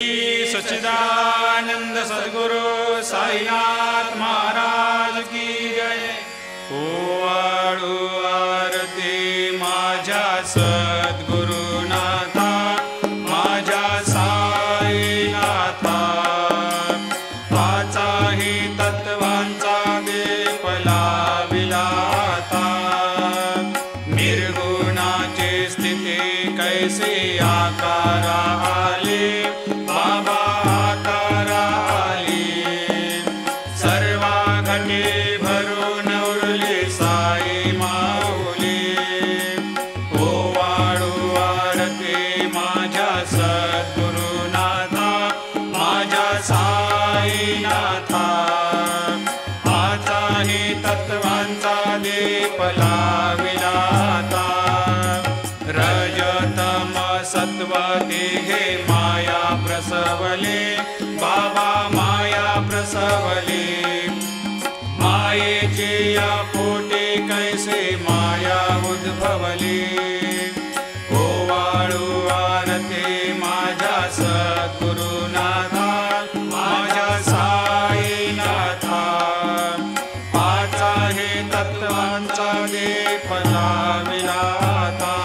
सच्चिदानंद सद्गुरु साईनाथ महाराज की जय। ओवाळू आरती माझ्या सद्गुरुनाथा, माझ्या साईनाथा, पाचाही तत्वांचा दीप लाविलाता। निर्गुणाची स्थिती कैसी आकारा आली, बाबा आकारा आली। सर्वा घटी भरून उरली साई माऊली। ओवाळू आरती माझ्या सद्गुरुनाथा, माझ्या साईनाथा, आचाही तत्वांचा दीप लाविलाता। रजतम सत्व तिघे माया प्रसवले, बाबा माया प्रसवले। मायेची या पोटी कैसे माया उद्भवली। ओवाळू आरती माझ्या सद्गुरुनाथा, माझ्या साईनाथा, पाचाही तत्वांचा दीप लाविलाता।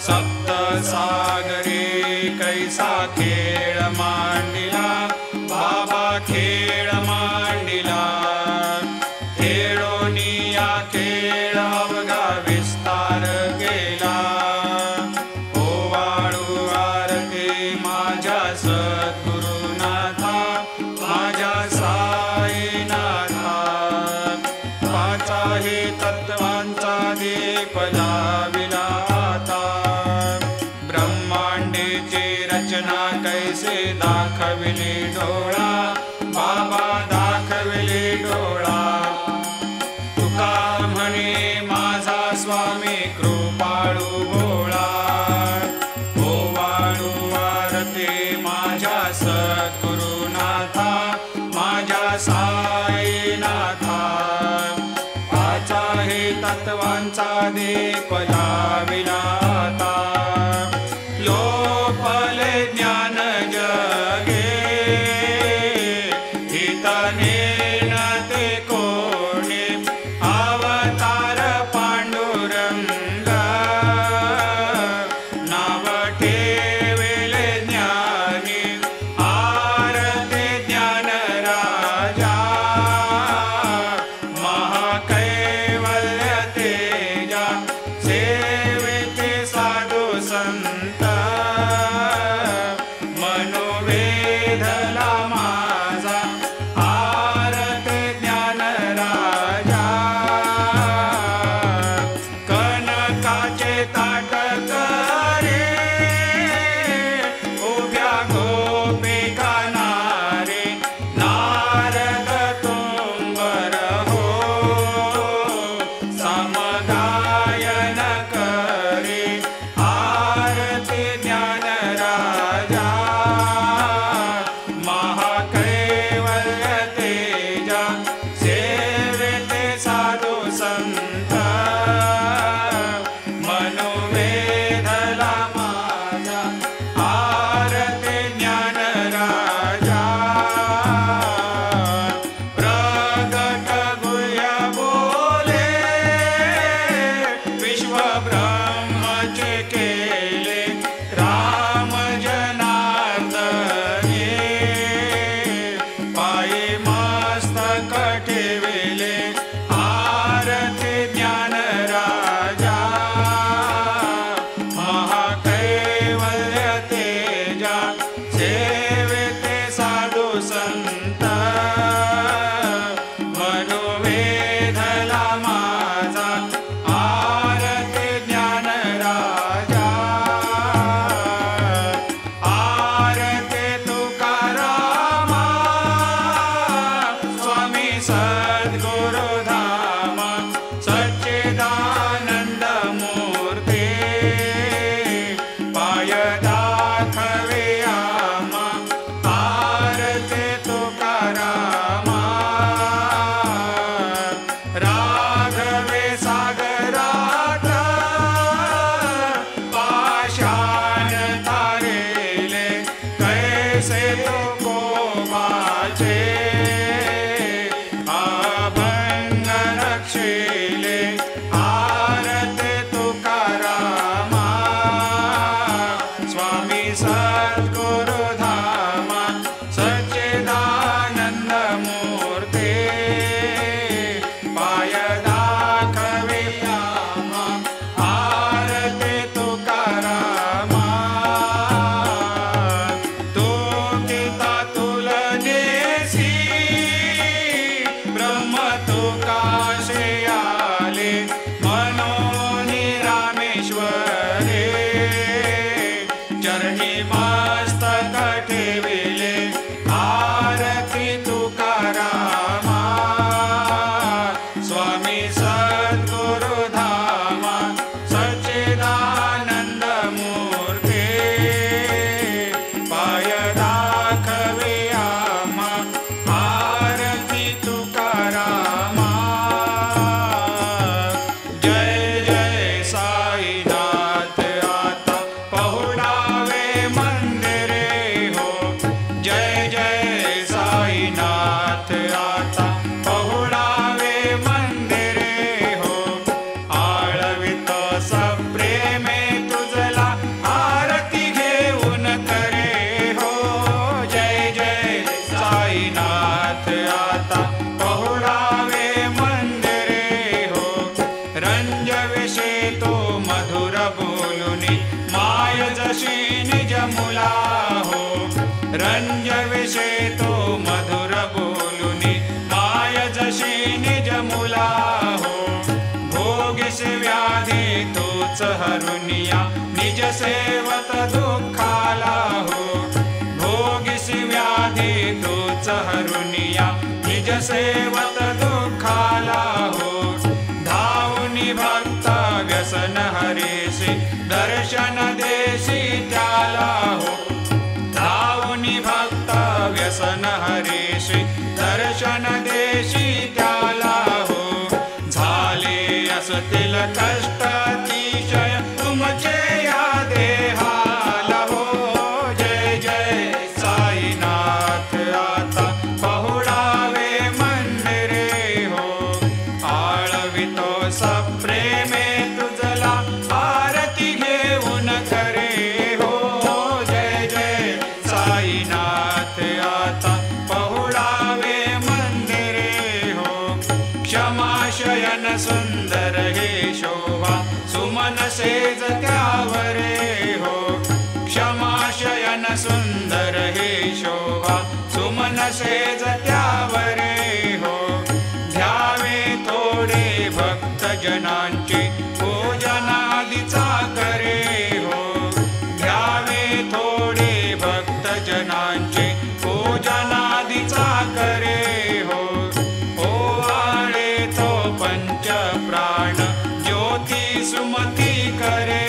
सप्त सागरी कैसा खेळ मांडिला, बाबा खेळ मांडिला। खेळोनी या खेळ अवघा विस्तार केला। ओवाळू आरती माझ्या सद्गुरुनाथा, माझ्या साईनाथा, पाचाही तत्वांचा दीप लाविलाता। ब्रह्मांडीची रचना कैसे दाखविली डोळा, बाबा दाखविली डोळा। तुका म्हणे माझा स्वामी कृपाळू भोळा। ओवाळू आरती माझ्या सद्गुरुनाथा, माझ्या साईनाथा, पाचाही तत्वांचा दीप लाविलाता। लोपले ज्ञान जगे, हितने न ते कोणी। अवतार पांडुरंग, नाव ठेविले ज्ञानी। आरती ज्ञान राजा, महाकैवल्य तेजा। सेविते साधू संत, मनोवेधला माझा। आरती ज्ञान राजा, कनकाचे ताट करे। उभ्या गोपिका नारे, नारद तुंबर हो। समगायन करे, आरती ज्ञान राजा, महाकैवल्य तेजा। सेविते साधू संत, मनोवेधला माझा। आरती ज्ञान राजा, प्रगट गुह्य बोले। विश्व ब्रह्मचे केले, राम जनार्दने। पायी मस्तक ठेविले, आरती ज्ञान राजा, महाकैवल्य तेजा। सेविते साधू संत, मनोवेधला माझा। आरती ज्ञान राजा, आरती तुकारामा। स्वामी सद्गुरुधामा, सच्चिदानंद मूर्ती। पाय दाखवे आमा, से तो कोपाचे अभंग रक्षिले आरती तुकारामा स्वामी सद्गुरु धामा सच्चिदानंद मूर्ते पाय दाखवियामा आरती तुकारामा तो गीता तुलनेसी ब्रह्म तुकाशे आले मनोनी रामेश्वरे चरणी मस्तक ठेविले आरती तुकारामा स्वामी सद्गुरु धामा सच्चिदानंद मूर्ते पाय दाखवियामा आरती तुकारामा जय जय साईनाथ आता पहुडावे मंदिरे हो जय जय साईनाथ आता पहुडावे मंदिरे हो आळवितो सप्रेमे तुझला आरती घेऊन करे हो जय जय साईनाथ आता पहुडावे मंदिरे हो रंज विषे तो मधुर बोलुनी माय जशी निज मुला हो रंज विषे तो मधुर बोलुनी माय जशी निज मुला हो भोगिस व्याधी तूच हरुनिया निज सेवत दुःखाला हो भोगिस व्याधी तूच हरुनिया निज सेवत दुःखाला हो धावनी भक्त व्यसन हरेसी दर्शन देशी त्याला हो धावनी भक्त व्यसन हरेसी दर्शन देशी त्याला हो झाले असतील कष्ट अतिशय तुमचे या देहाला हो जय जय साईनाथ आता पहुडावे मंदिरे हो आळवितो सप्रेमे तुझला आरती घेऊन करे हो जय जय साईनाथ आता पहुडावे मंदिरे हो क्षमाशयन सुंदर हे शोभा सुमन सेज त्यावरे हो क्षमाशयन सुंदर हे शोभा सुमन सेज त्यावरे हो ध्यावे थोडे भक्त जनांची पूजनादीचा करे हो ध्यावे थोडे भक्त जनांची पूजनादीचा करे हो ओवाळे तो पंच प्राण ज्योती सुमती करे